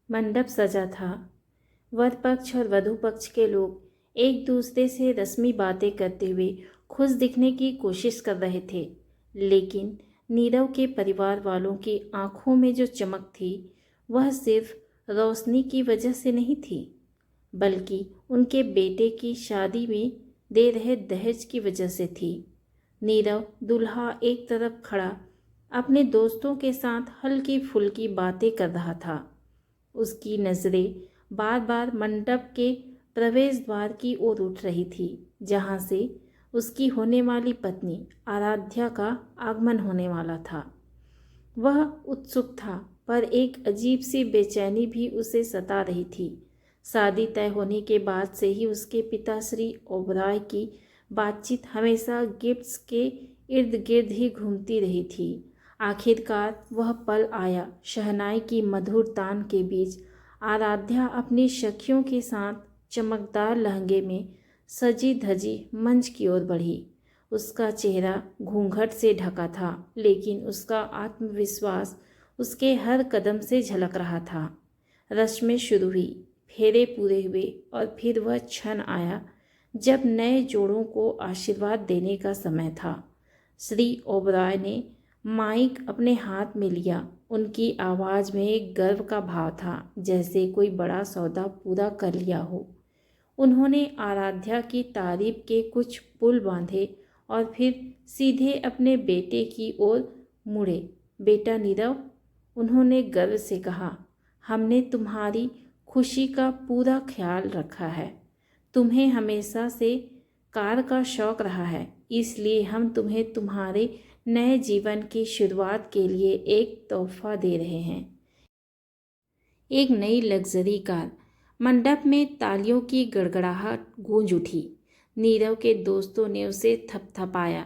मंडप सजा था। वर पक्ष और वधू पक्ष के लोग एक दूसरे से रस्मी बातें करते हुए खुश दिखने की कोशिश कर रहे थे, लेकिन नीरव के परिवार वालों की आंखों में जो चमक थी वह सिर्फ रोशनी की वजह से नहीं थी, बल्कि उनके बेटे की शादी में दे रहे दहेज की वजह से थी। नीरव दूल्हा एक तरफ खड़ा अपने दोस्तों के साथ हल्की फुल्की बातें कर रहा था। उसकी नज़रें बार बार मंडप के प्रवेश द्वार की ओर उठ रही थी, जहाँ से उसकी होने वाली पत्नी आराध्या का आगमन होने वाला था। वह उत्सुक था, पर एक अजीब सी बेचैनी भी उसे सता रही थी। शादी तय होने के बाद से ही उसके पिता श्री ओबराय की बातचीत हमेशा गिफ्ट्स के इर्द गिर्द ही घूमती रही थी। आखिरकार वह पल आया। शहनाई की मधुर तान के बीच आराध्या अपनी सखियों के साथ चमकदार लहंगे में सजी धजी मंच की ओर बढ़ी। उसका चेहरा घूंघट से ढका था, लेकिन उसका आत्मविश्वास उसके हर कदम से झलक रहा था। रस्में शुरू हुई, फेरे पूरे हुए और फिर वह क्षण आया जब नए जोड़ों को आशीर्वाद देने का समय था। श्री ओबराय ने माइक अपने हाथ में लिया। उनकी आवाज़ में एक गर्व का भाव था, जैसे कोई बड़ा सौदा पूरा कर लिया हो। उन्होंने आराध्या की तारीफ के कुछ पुल बांधे और फिर सीधे अपने बेटे की ओर मुड़े। बेटा नीरव, उन्होंने गर्व से कहा, हमने तुम्हारी खुशी का पूरा ख्याल रखा है। तुम्हें हमेशा से कार का शौक रहा है, इसलिए हम तुम्हें तुम्हारे नए जीवन की शुरुआत के लिए एक तोहफा दे रहे हैं, एक नई लग्जरी कार। मंडप में तालियों की गड़गड़ाहट गूंज उठी। नीरव के दोस्तों ने उसे थपथपाया।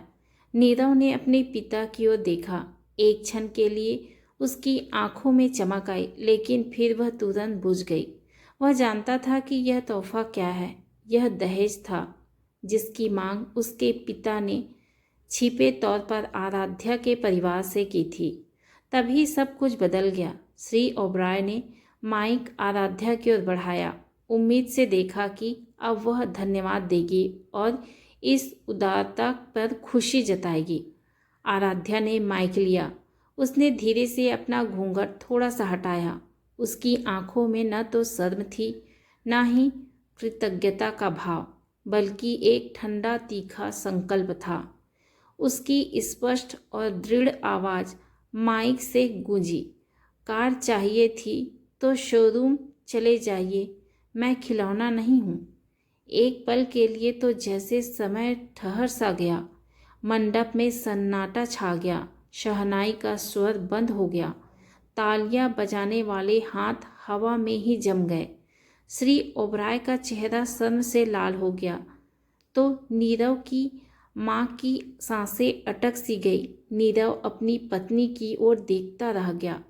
नीरव ने अपने पिता की ओर देखा। एक क्षण के लिए उसकी आंखों में चमक आई, लेकिन फिर वह तुरंत बुझ गई। वह जानता था कि यह तोहफा क्या है। यह दहेज था, जिसकी मांग उसके पिता ने छिपे तौर पर आराध्या के परिवार से की थी। तभी सब कुछ बदल गया। श्री ओबराय ने माइक आराध्या की ओर बढ़ाया, उम्मीद से देखा कि अब वह धन्यवाद देगी और इस उदारता पर खुशी जताएगी। आराध्या ने माइक लिया। उसने धीरे से अपना घूंघट थोड़ा सा हटाया। उसकी आंखों में न तो शर्म थी, न ही कृतज्ञता का भाव, बल्कि एक ठंडा तीखा संकल्प था। उसकी स्पष्ट और दृढ़ आवाज़ माइक से गूंजी, कार चाहिए थी तो शोरूम चले जाइए, मैं खिलौना नहीं हूँ। एक पल के लिए तो जैसे समय ठहर सा गया। मंडप में सन्नाटा छा गया। शहनाई का स्वर बंद हो गया। तालियां बजाने वाले हाथ हवा में ही जम गए। श्री ओबराय का चेहरा शर्म से लाल हो गया तो नीरव की माँ की सांसें अटक सी गई। नीरव अपनी पत्नी की ओर देखता रह गया,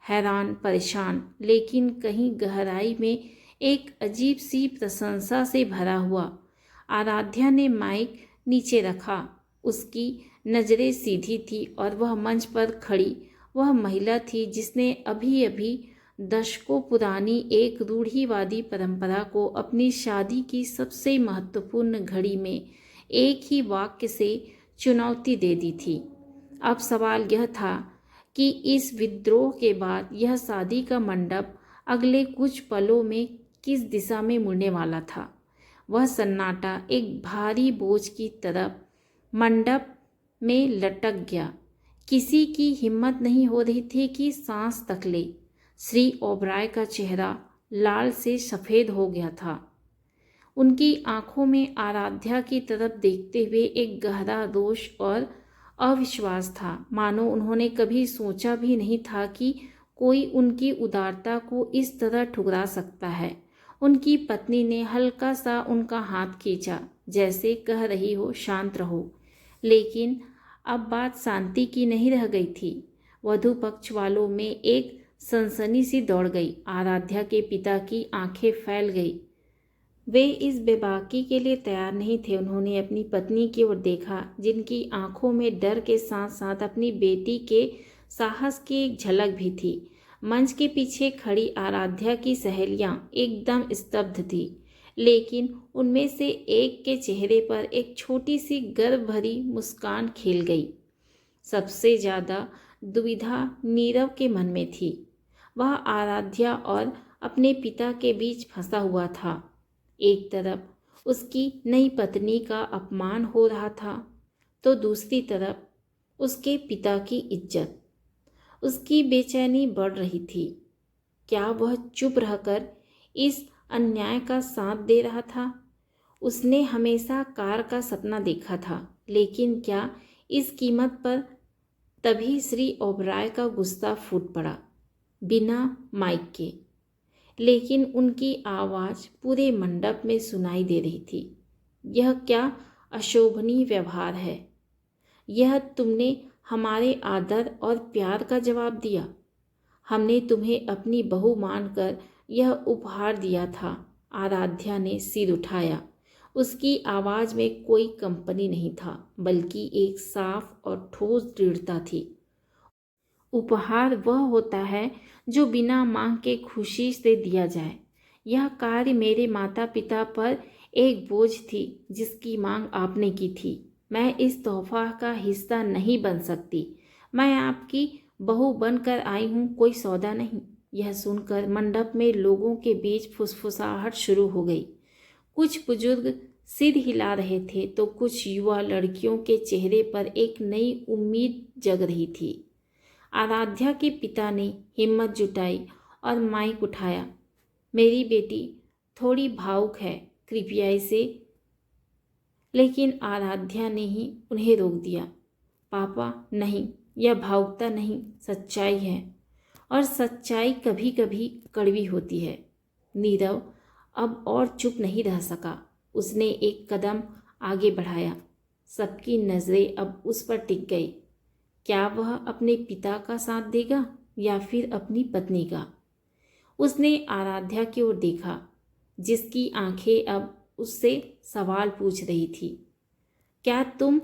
हैरान, परेशान, लेकिन कहीं गहराई में एक अजीब सी प्रशंसा से भरा हुआ। आराध्या ने माइक नीचे रखा। उसकी नज़रें सीधी थी और वह मंच पर खड़ी वह महिला थी जिसने अभी अभी दशकों पुरानी एक रूढ़िवादी परंपरा को अपनी शादी की सबसे महत्वपूर्ण घड़ी में एक ही वाक्य से चुनौती दे दी थी। अब सवाल यह था कि इस विद्रोह के बाद यह शादी का मंडप अगले कुछ पलों में किस दिशा में मुड़ने वाला था। वह सन्नाटा एक भारी बोझ की तरफ मंडप में लटक गया। किसी की हिम्मत नहीं हो रही थी कि सांस तक ले। श्री ओबराय का चेहरा लाल से सफ़ेद हो गया था। उनकी आंखों में आराध्या की तरफ देखते हुए एक गहरा रोष और अविश्वास था, मानो उन्होंने कभी सोचा भी नहीं था कि कोई उनकी उदारता को इस तरह ठुकरा सकता है। उनकी पत्नी ने हल्का सा उनका हाथ खींचा, जैसे कह रही हो शांत रहो, लेकिन अब बात शांति की नहीं रह गई थी। वधू पक्ष वालों में एक सनसनी सी दौड़ गई। आराध्या के पिता की आंखें फैल गई। वे इस बेबाकी के लिए तैयार नहीं थे। उन्होंने अपनी पत्नी की ओर देखा, जिनकी आंखों में डर के साथ साथ अपनी बेटी के साहस की एक झलक भी थी। मंच के पीछे खड़ी आराध्या की सहेलियां एकदम स्तब्ध थी, लेकिन उनमें से एक के चेहरे पर एक छोटी सी गर्व भरी मुस्कान खिल गई। सबसे ज़्यादा दुविधा नीरव के मन में थी। वह आराध्या और अपने पिता के बीच फंसा हुआ था। एक तरफ उसकी नई पत्नी का अपमान हो रहा था, तो दूसरी तरफ उसके पिता की इज्जत। उसकी बेचैनी बढ़ रही थी। क्या वह चुप रहकर इस अन्याय का साथ दे रहा था? उसने हमेशा कार का सपना देखा था, लेकिन क्या इस कीमत पर? तभी श्री ओबराय का गुस्सा फूट पड़ा, बिना माइक के, लेकिन उनकी आवाज़ पूरे मंडप में सुनाई दे रही थी। यह क्या अशोभनीय व्यवहार है? यह तुमने हमारे आदर और प्यार का जवाब दिया। हमने तुम्हें अपनी बहू मानकर यह उपहार दिया था। आराध्या ने सिर उठाया। उसकी आवाज़ में कोई कंपनी नहीं था, बल्कि एक साफ और ठोस दृढ़ता थी। उपहार वह होता है जो बिना मांग के खुशी से दिया जाए। यह कार्य मेरे माता पिता पर एक बोझ थी जिसकी मांग आपने की थी। मैं इस तोहफा का हिस्सा नहीं बन सकती। मैं आपकी बहू बनकर आई हूँ, कोई सौदा नहीं। यह सुनकर मंडप में लोगों के बीच फुसफुसाहट शुरू हो गई। कुछ बुजुर्ग सिर हिला रहे थे, तो कुछ युवा लड़कियों के चेहरे पर एक नई उम्मीद जग रही थी। आराध्या के पिता ने हिम्मत जुटाई और माइक उठाया। मेरी बेटी थोड़ी भावुक है, कृपया इसे। लेकिन आराध्या ने ही उन्हें रोक दिया। पापा, नहीं, यह भावुकता नहीं, सच्चाई है, और सच्चाई कभी कभी कड़वी होती है। नीरव अब और चुप नहीं रह सका। उसने एक कदम आगे बढ़ाया। सबकी नज़रें अब उस पर टिक गई। क्या वह अपने पिता का साथ देगा या फिर अपनी पत्नी का? उसने आराध्या की ओर देखा, जिसकी आंखें अब उससे सवाल पूछ रही थी। क्या तुम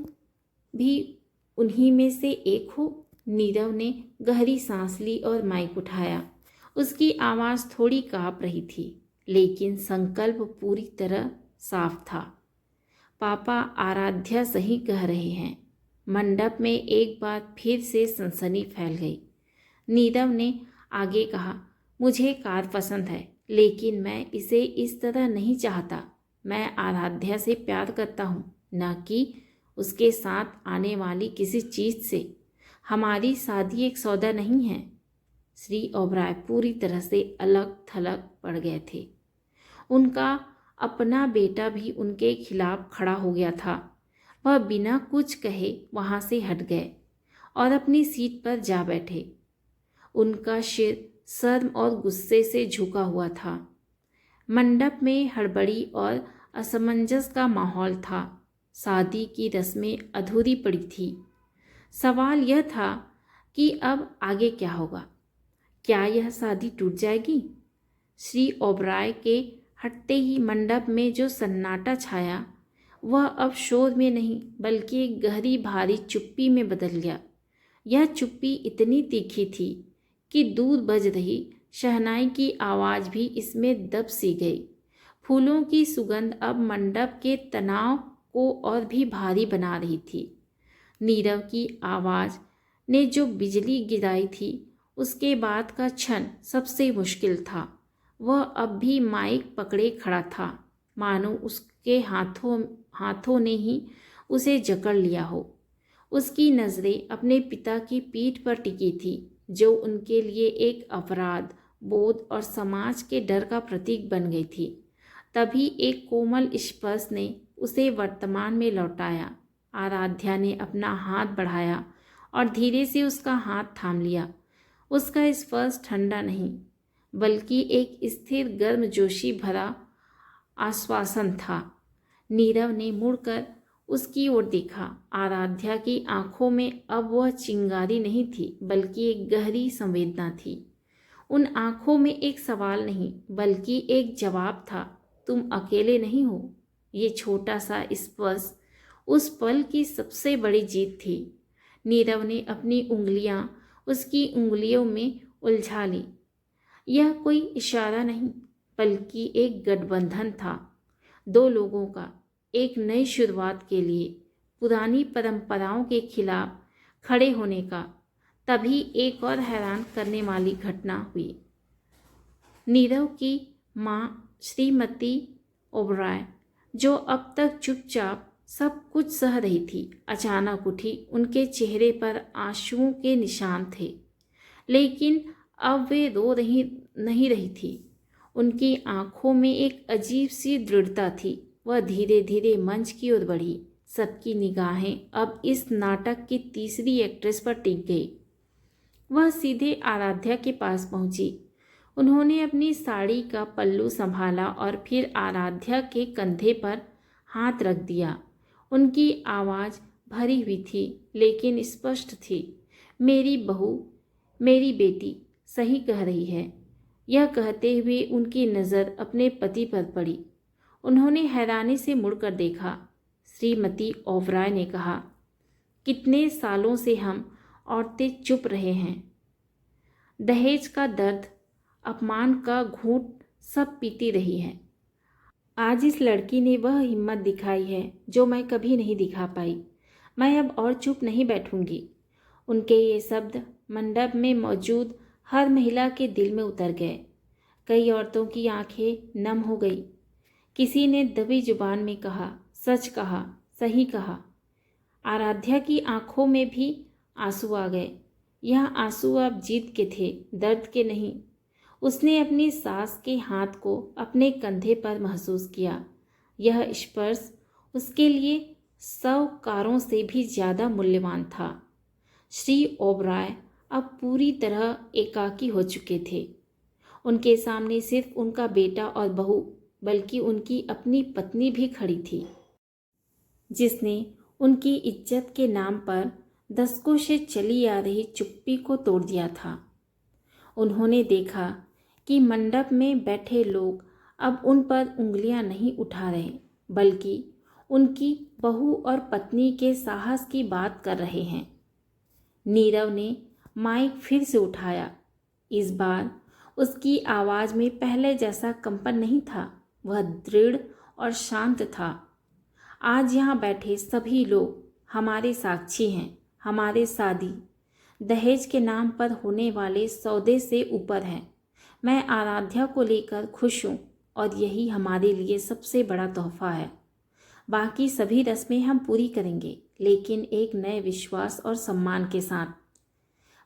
भी उन्हीं में से एक हो? नीरव ने गहरी सांस ली और माइक उठाया। उसकी आवाज़ थोड़ी काँप रही थी, लेकिन संकल्प पूरी तरह साफ था। पापा, आराध्या सही कह रहे हैं। मंडप में एक बार फिर से सनसनी फैल गई। नीरव ने आगे कहा, मुझे कार पसंद है, लेकिन मैं इसे इस तरह नहीं चाहता। मैं आराध्या से प्यार करता हूँ, न कि उसके साथ आने वाली किसी चीज़ से। हमारी शादी एक सौदा नहीं है। श्री ओबराय पूरी तरह से अलग थलग पड़ गए थे। उनका अपना बेटा भी उनके खिलाफ खड़ा हो गया था। वह बिना कुछ कहे वहाँ से हट गए और अपनी सीट पर जा बैठे। उनका सिर शर्म और गुस्से से झुका हुआ था। मंडप में हड़बड़ी और असमंजस का माहौल था। शादी की रस्में अधूरी पड़ी थी। सवाल यह था कि अब आगे क्या होगा। क्या यह शादी टूट जाएगी? श्री ओबराय के हटते ही मंडप में जो सन्नाटा छाया, वह अब शोर में नहीं, बल्कि एक गहरी भारी चुप्पी में बदल गया। यह चुप्पी इतनी तीखी थी कि दूर बज रही शहनाई की आवाज़ भी इसमें दब सी गई। फूलों की सुगंध अब मंडप के तनाव को और भी भारी बना रही थी। नीरव की आवाज़ ने जो बिजली गिराई थी, उसके बाद का क्षण सबसे मुश्किल था। वह अब भी माइक पकड़े खड़ा था, मानो उसके हाथों ने ही उसे जकड़ लिया हो। उसकी नज़रें अपने पिता की पीठ पर टिकी थी, जो उनके लिए एक अपराध बोध और समाज के डर का प्रतीक बन गई थी। तभी एक कोमल स्पर्श ने उसे वर्तमान में लौटाया। आराध्या ने अपना हाथ बढ़ाया और धीरे से उसका हाथ थाम लिया। उसका स्पर्श ठंडा नहीं, बल्कि एक स्थिर गर्मजोशी भरा आश्वासन था। नीरव ने मुड़कर उसकी ओर देखा। आराध्या की आंखों में अब वह चिंगारी नहीं थी, बल्कि एक गहरी संवेदना थी। उन आंखों में एक सवाल नहीं, बल्कि एक जवाब था, तुम अकेले नहीं हो। ये छोटा सा स्पर्श उस पल की सबसे बड़ी जीत थी। नीरव ने अपनी उंगलियां उसकी उंगलियों में उलझा ली यह कोई इशारा नहीं बल्कि एक गठबंधन था, दो लोगों का एक नई शुरुआत के लिए पुरानी परंपराओं के खिलाफ खड़े होने का। तभी एक और हैरान करने वाली घटना हुई। नीरव की माँ श्रीमती ओबराय, जो अब तक चुपचाप सब कुछ सह रही थी, अचानक उठी। उनके चेहरे पर आंसुओं के निशान थे, लेकिन अब वे रो नहीं रही थी। उनकी आंखों में एक अजीब सी दृढ़ता थी। वह धीरे धीरे मंच की ओर बढ़ी। सबकी निगाहें अब इस नाटक की तीसरी एक्ट्रेस पर टिक गई। वह सीधे आराध्या के पास पहुंची। उन्होंने अपनी साड़ी का पल्लू संभाला और फिर आराध्या के कंधे पर हाथ रख दिया। उनकी आवाज़ भरी हुई थी लेकिन स्पष्ट थी। मेरी बहू, मेरी बेटी सही कह रही है। यह कहते हुए उनकी नज़र अपने पति पर पड़ी। उन्होंने हैरानी से मुड़कर देखा। श्रीमती ओबराय ने कहा, कितने सालों से हम औरतें चुप रहे हैं। दहेज का दर्द, अपमान का घूंट सब पीती रही है। आज इस लड़की ने वह हिम्मत दिखाई है जो मैं कभी नहीं दिखा पाई। मैं अब और चुप नहीं बैठूंगी। उनके ये शब्द मंडप में मौजूद हर महिला के दिल में उतर गए। कई औरतों की आंखें नम हो गई। किसी ने दबी जुबान में कहा, सच कहा, सही कहा। आराध्या की आंखों में भी आंसू आ गए। यह आंसू अब जीत के थे, दर्द के नहीं। उसने अपनी सास के हाथ को अपने कंधे पर महसूस किया। यह स्पर्श उसके लिए 100 कारों से भी ज़्यादा मूल्यवान था। श्री ओबराय अब पूरी तरह एकाकी हो चुके थे। उनके सामने सिर्फ उनका बेटा और बहू, बल्कि उनकी अपनी पत्नी भी खड़ी थी, जिसने उनकी इज्जत के नाम पर दशकों से चली आ रही चुप्पी को तोड़ दिया था। उन्होंने देखा कि मंडप में बैठे लोग अब उन पर उंगलियां नहीं उठा रहे, बल्कि उनकी बहू और पत्नी के साहस की बात कर रहे हैं। नीरव ने माइक फिर से उठाया। इस बार उसकी आवाज़ में पहले जैसा कंपन नहीं था। वह दृढ़ और शांत था। आज यहाँ बैठे सभी लोग हमारे साक्षी हैं। हमारे शादी दहेज के नाम पर होने वाले सौदे से ऊपर है। मैं आराध्या को लेकर खुश हूँ और यही हमारे लिए सबसे बड़ा तोहफा है। बाकी सभी रस्में हम पूरी करेंगे, लेकिन एक नए विश्वास और सम्मान के साथ।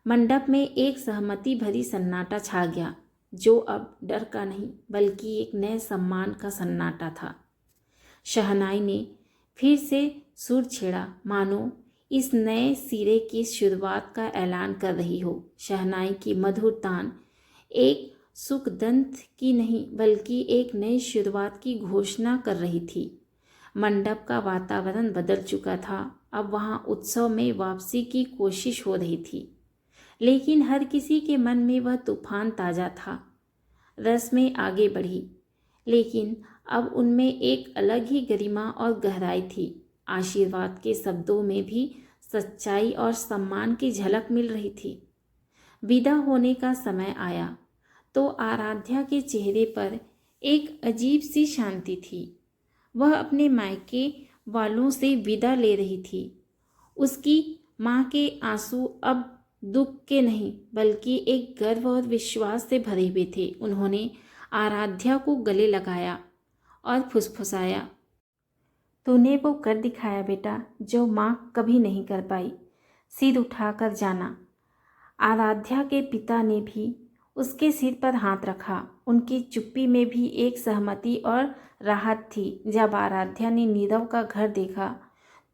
मंडप में एक सहमति भरी सन्नाटा छा गया, जो अब डर का नहीं बल्कि एक नए सम्मान का सन्नाटा था। शहनाई ने फिर से सुर छेड़ा, मानो इस नए सिरे की शुरुआत का ऐलान कर रही हो। शहनाई की मधुर तान एक सुखदंत की नहीं बल्कि एक नई शुरुआत की घोषणा कर रही थी। मंडप का वातावरण बदल चुका था। अब वहाँ उत्सव में वापसी की कोशिश हो रही थी, लेकिन हर किसी के मन में वह तूफान ताज़ा था। रस्में आगे बढ़ी, लेकिन अब उनमें एक अलग ही गरिमा और गहराई थी। आशीर्वाद के शब्दों में भी सच्चाई और सम्मान की झलक मिल रही थी। विदा होने का समय आया तो आराध्या के चेहरे पर एक अजीब सी शांति थी। वह अपने मायके वालों से विदा ले रही थी। उसकी माँ के आंसू अब दुख के नहीं बल्कि एक गर्व और विश्वास से भरे हुए थे। उन्होंने आराध्या को गले लगाया और फुसफुसाया, तूने वो कर दिखाया बेटा जो माँ कभी नहीं कर पाई, सिर उठाकर जाना। आराध्या के पिता ने भी उसके सिर पर हाथ रखा। उनकी चुप्पी में भी एक सहमति और राहत थी। जब आराध्या ने नीरव का घर देखा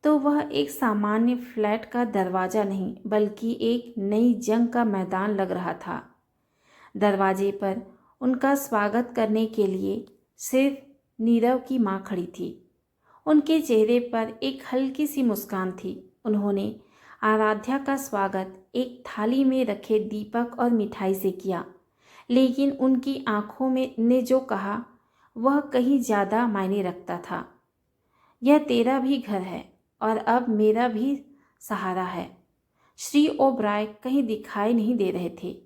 तो वह एक सामान्य फ्लैट का दरवाज़ा नहीं बल्कि एक नई जंग का मैदान लग रहा था। दरवाजे पर उनका स्वागत करने के लिए सिर्फ नीरव की माँ खड़ी थी। उनके चेहरे पर एक हल्की सी मुस्कान थी। उन्होंने आराध्या का स्वागत एक थाली में रखे दीपक और मिठाई से किया, लेकिन उनकी आंखों में ने जो कहा वह कहीं ज़्यादा मायने रखता था। यह तेरा भी घर है और अब मेरा भी सहारा है। श्री ओबराय कहीं दिखाई नहीं दे रहे थे।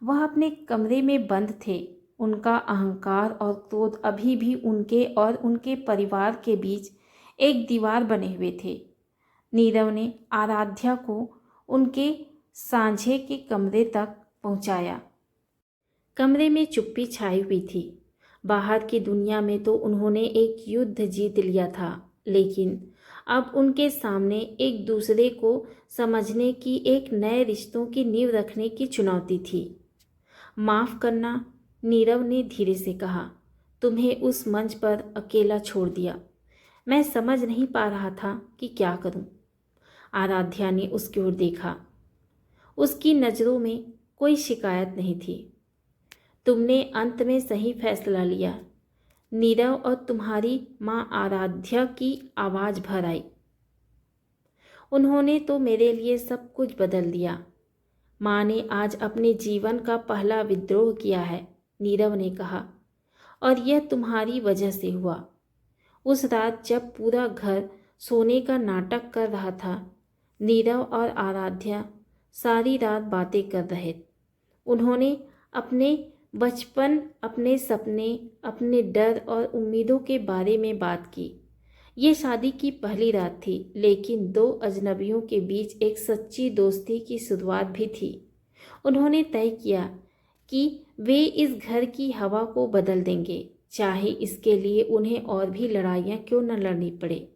वह अपने कमरे में बंद थे। उनका अहंकार और क्रोध अभी भी उनके और उनके परिवार के बीच एक दीवार बने हुए थे। नीरव ने आराध्या को उनके सांझे के कमरे तक पहुंचाया। कमरे में चुप्पी छाई हुई थी। बाहर की दुनिया में तो उन्होंने एक युद्ध जीत लिया था, लेकिन अब उनके सामने एक दूसरे को समझने की, एक नए रिश्तों की नींव रखने की चुनौती थी। माफ़ करना, नीरव ने धीरे से कहा। तुम्हें उस मंच पर अकेला छोड़ दिया। मैं समझ नहीं पा रहा था कि क्या करूं। आराध्या ने उसकी ओर देखा। उसकी नज़रों में कोई शिकायत नहीं थी। तुमने अंत में सही फैसला लिया। नीरव और तुम्हारी माँ आराध्या की आवाज़ भर आई। उन्होंने तो मेरे लिए सब कुछ बदल दिया। माँ ने आज अपने जीवन का पहला विद्रोह किया है, नीरव ने कहा, और यह तुम्हारी वजह से हुआ। उस रात जब पूरा घर सोने का नाटक कर रहा था, नीरव और आराध्या सारी रात बातें कर रहे। उन्होंने अपने बचपन, अपने सपने, अपने डर और उम्मीदों के बारे में बात की। ये शादी की पहली रात थी, लेकिन दो अजनबियों के बीच एक सच्ची दोस्ती की शुरुआत भी थी। उन्होंने तय किया कि वे इस घर की हवा को बदल देंगे, चाहे इसके लिए उन्हें और भी लड़ाइयाँ क्यों न लड़नी पड़े।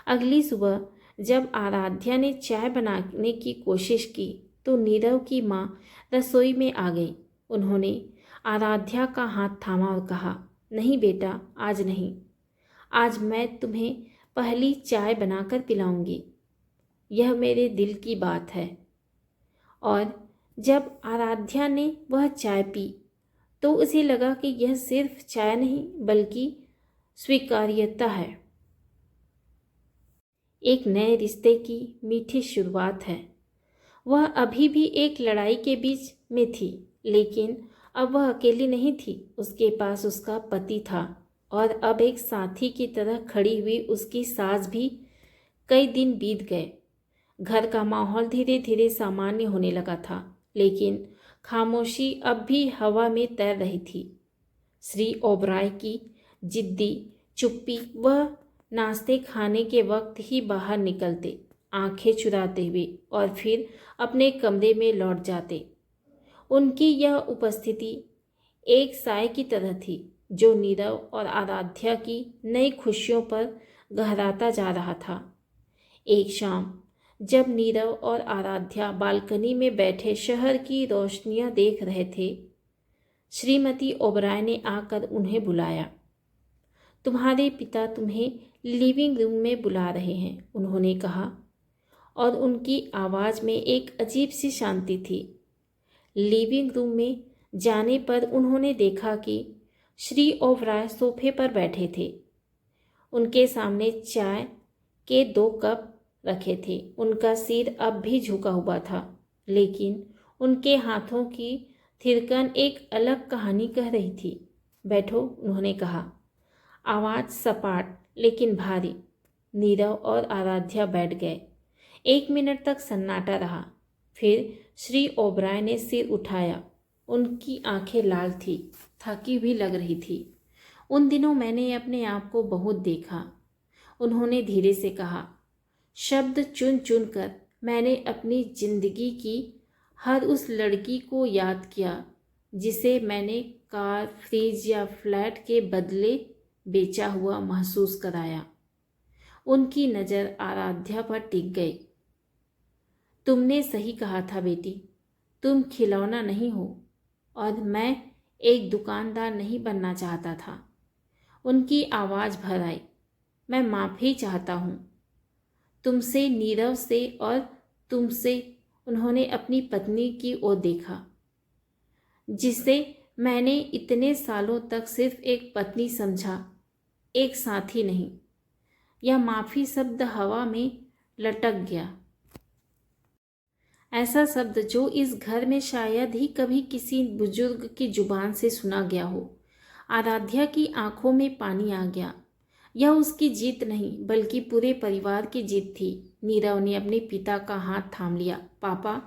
अगली सुबह जब आराध्या ने चाय बनाने की कोशिश की तो नीरव की माँ रसोई में आ गई। उन्होंने आराध्या का हाथ थामा और कहा, नहीं बेटा, आज नहीं। आज मैं तुम्हें पहली चाय बनाकर पिलाऊंगी। यह मेरे दिल की बात है। और जब आराध्या ने वह चाय पी तो उसे लगा कि यह सिर्फ चाय नहीं बल्कि स्वीकार्यता है। एक नए रिश्ते की मीठी शुरुआत है। वह अभी भी एक लड़ाई के बीच में थी, लेकिन अब वह अकेली नहीं थी। उसके पास उसका पति था और अब एक साथी की तरह खड़ी हुई उसकी सास भी। कई दिन बीत गए। घर का माहौल धीरे धीरे सामान्य होने लगा था, लेकिन खामोशी अब भी हवा में तैर रही थी। श्री ओबराय की जिद्दी चुप्पी, वह नाश्ते खाने के वक्त ही बाहर निकलते, आंखें चुराते हुए, और फिर अपने कमरे में लौट जाते। उनकी यह उपस्थिति एक साय की तरह थी जो नीरव और आराध्या की नई खुशियों पर गहराता जा रहा था। एक शाम जब नीरव और आराध्या बालकनी में बैठे शहर की रोशनियां देख रहे थे, श्रीमती ओबराय ने आकर उन्हें बुलाया। तुम्हारे पिता तुम्हें लिविंग रूम में बुला रहे हैं, उन्होंने कहा, और उनकी आवाज़ में एक अजीब सी शांति थी। लिविंग रूम में जाने पर उन्होंने देखा कि श्री ओबराय सोफे पर बैठे थे। उनके सामने चाय के 2 कप रखे थे। उनका सिर अब भी झुका हुआ था, लेकिन उनके हाथों की थिरकन एक अलग कहानी कह रही थी। बैठो, उन्होंने कहा, आवाज़ सपाट लेकिन भारी। नीरव और आराध्या बैठ गए। 1 मिनट तक सन्नाटा रहा। फिर श्री ओबराय ने सिर उठाया। उनकी आंखें लाल थी, थकी हुई लग रही थी। उन दिनों मैंने अपने आप को बहुत देखा, उन्होंने धीरे से कहा। शब्द चुन चुन कर मैंने अपनी जिंदगी की हर उस लड़की को याद किया जिसे मैंने कार, फ्रिज या फ्लैट के बदले बेचा हुआ महसूस कराया। उनकी नज़र आराध्या पर टिक गई। तुमने सही कहा था बेटी, तुम खिलौना नहीं हो, और मैं एक दुकानदार नहीं बनना चाहता था। उनकी आवाज़ भर आई। मैं माफ़ी चाहता हूँ, तुमसे, नीरव से और तुमसे। उन्होंने अपनी पत्नी की ओर देखा, जिसे मैंने इतने सालों तक सिर्फ एक पत्नी समझा, एक साथी नहीं। यह माफ़ी शब्द हवा में लटक गया। ऐसा शब्द जो इस घर में शायद ही कभी किसी बुजुर्ग की जुबान से सुना गया हो। आराध्या की आंखों में पानी आ गया। यह उसकी जीत नहीं बल्कि पूरे परिवार की जीत थी। नीरव ने अपने पिता का हाथ थाम लिया। पापा,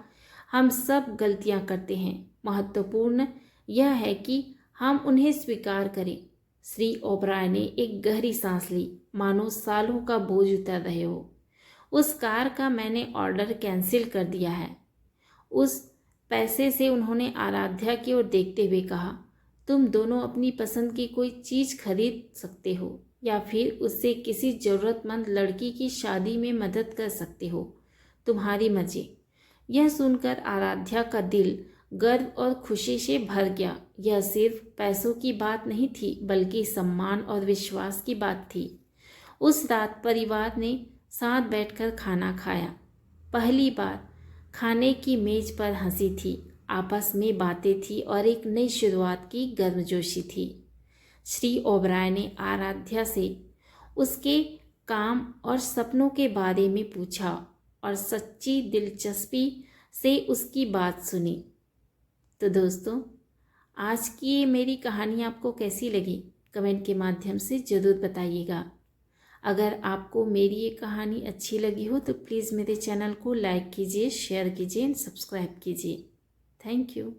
हम सब गलतियां करते हैं, महत्वपूर्ण यह है कि हम उन्हें स्वीकार करें। श्री ओबराय ने एक गहरी सांस ली, मानो सालों का बोझ उतर रहे हो। उस कार का मैंने ऑर्डर कैंसिल कर दिया है। उस पैसे से उन्होंने आराध्या की ओर देखते हुए कहा, तुम दोनों अपनी पसंद की कोई चीज़ खरीद सकते हो या फिर उससे किसी ज़रूरतमंद लड़की की शादी में मदद कर सकते हो, तुम्हारी मर्जी। यह सुनकर आराध्या का दिल गर्व और खुशी से भर गया। यह सिर्फ पैसों की बात नहीं थी, बल्कि सम्मान और विश्वास की बात थी। उस रात परिवार ने साथ बैठकर खाना खाया। पहली बार खाने की मेज पर हंसी थी, आपस में बातें थी और एक नई शुरुआत की गर्मजोशी थी। श्री ओबराय ने आराध्या से उसके काम और सपनों के बारे में पूछा और सच्ची दिलचस्पी से उसकी बात सुनी। तो दोस्तों, आज की ये मेरी कहानी आपको कैसी लगी, कमेंट के माध्यम से ज़रूर बताइएगा। अगर आपको मेरी ये कहानी अच्छी लगी हो तो प्लीज़ मेरे चैनल को लाइक कीजिए, शेयर कीजिए एंड सब्सक्राइब कीजिए। Thank you.